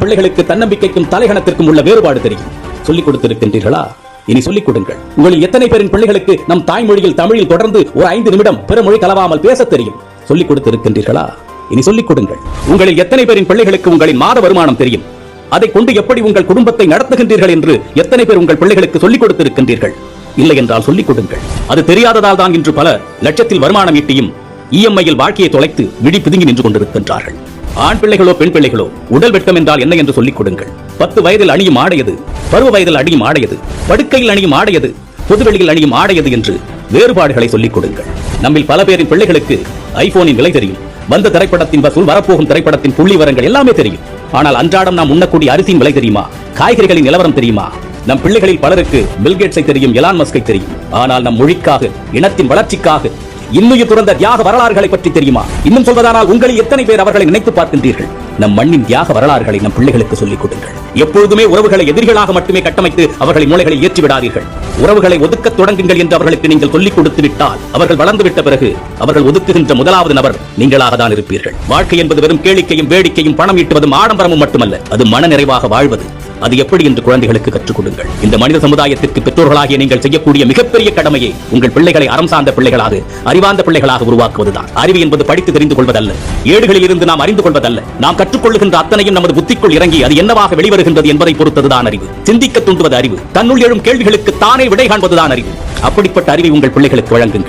பிள்ளைகளுக்கு தன்னம்பிக்கைக்கும் தலைகணத்திற்கும் உள்ள வேறுபாடு தெரியும். சொல்லிக் கொடுத்திருக்கின்றீர்களா? இனி சொல்லிக் கொடுங்கள். உங்களில் எத்தனை பேரின் பிள்ளைகளுக்கு நம் தாய்மொழியில் தமிழில் தொடர்ந்து ஒரு 5 நிமிடம் பிற மொழி கலவாமல் பேச தெரியும்? சொல்லிக் கொடுத்திருக்கின்றீர்களா? இனி சொல்லிக் கொடுங்கள். உங்களில் எத்தனை பேரின் பிள்ளைகளுக்கு உங்களின் மாத வருமானம் தெரியும்? அதை கொண்டு எப்படி உங்கள் குடும்பத்தை நடத்துகின்றீர்கள் என்று எத்தனை பேர் உங்கள் பிள்ளைகளுக்கு சொல்லிக் கொடுத்திருக்கின்றீர்கள்? இல்லை என்றால் சொல்லிக் கொடுங்கள். அது தெரியாததால் தான் இன்று பல லட்சத்தில் வருமானம் ஈட்டியும் இஎம்ஐயில் வாழ்க்கையை தொலைத்து விழி பிதுங்கி நின்று கொண்டிருக்கின்றார்கள். ஆண் பிள்ளைகளோ பெண் பிள்ளைகளோ உடல் வெட்கம் என்றால் என்ன என்று சொல்லிக் கொடுங்கள். 10 வயதில் அணியும் ஆடையது, பருவ வயதில் அணியும் ஆடையது, படுக்கையில் அணியும் ஆடையது, பொதுவெளியில் அணியும் ஆடையது என்று வேறுபாடுகளை சொல்லிக் கொடுங்கள். நம்மில் பல பேரின் பிள்ளைகளுக்கு ஐபோனின் விலை தெரியும், வந்த திரைப்படத்தின் வசூல், வரப்போகும் திரைப்படத்தின் புள்ளி விவரங்கள் எல்லாமே தெரியும். ஆனால் அன்றாடம் நாம் உண்ணக்கூடிய அரிசியின் விலை தெரியுமா? காய்கறிகளின் நிலவரம் தெரியுமா? நம் பிள்ளைகளில் பலருக்கு பில்கேட்ஸை தெரியும், எலான் மஸ்கை தெரியும். ஆனால் நம் மொழிக்காக, இனத்தின் வளர்ச்சிக்காக இன்னுயிர் துறந்த தியாக வரலாறுகளை பற்றி தெரியுமா? இன்னும் சொல்வதானால் உங்களில் எத்தனை பேர் அவர்களை நினைத்து பார்க்கின்றீர்கள்? நம் மண்ணின் தியாக வரலாறுகளை நம் பிள்ளைகளுக்கு சொல்லிக் கொடுங்கள். எப்பொழுதுமே உறவுகளை எதிரிகளாக மட்டுமே கட்டமைத்து அவர்களை மூளைகளை ஏற்றி விடாதீர்கள். உறவுகளை ஒதுக்கத் தொடங்குங்கள் என்று அவர்களுக்கு நீங்கள் சொல்லிக் கொடுத்து விட்டால் அவர்கள் வளர்ந்துவிட்ட பிறகு அவர்கள் ஒதுக்குகின்ற முதலாவது நபர் நீங்களாக தான் இருப்பீர்கள். வாழ்க்கை என்பது வெறும் கேளிக்கையும் வேடிக்கையும் பணம் ஈட்டுவதும் ஆடம்பரமும் மட்டுமல்ல, அது மன நிறைவாக வாழ்வது. அது எப்படி என்று குழந்தைகளுக்கு கற்றுக் கொடுங்கள். இந்த மனித சமுதாயத்திற்கு பெற்றோர்களாகிய நீங்கள் செய்யக்கூடிய மிகப்பெரிய கடமையை உங்கள் பிள்ளைகளை அறம் சார்ந்த பிள்ளைகளாக, அறிவார்ந்த பிள்ளைகளாக உருவாக்குவதுதான். அறிவு என்பது படித்து தெரிந்து கொள்வதல்ல, ஏடுகளில் இருந்து நாம் அறிந்து கொள்வதல்ல. நாம் கற்றுக்கொள்ளுகின்ற அத்தனையும் நமது புத்திக்குள் இறங்கி அது என்னவாக வெளிவருகின்றது என்பதை பொறுத்ததுதான் அறிவு. சிந்திக்க தூண்டுவது அறிவு. தன்னுள் எழும் கேள்விகளுக்கு தானே விடை காண்பதுதான் அறிவு. அப்படிப்பட்ட அறிவை உங்கள் பிள்ளைகளுக்கு வழங்குங்கள்.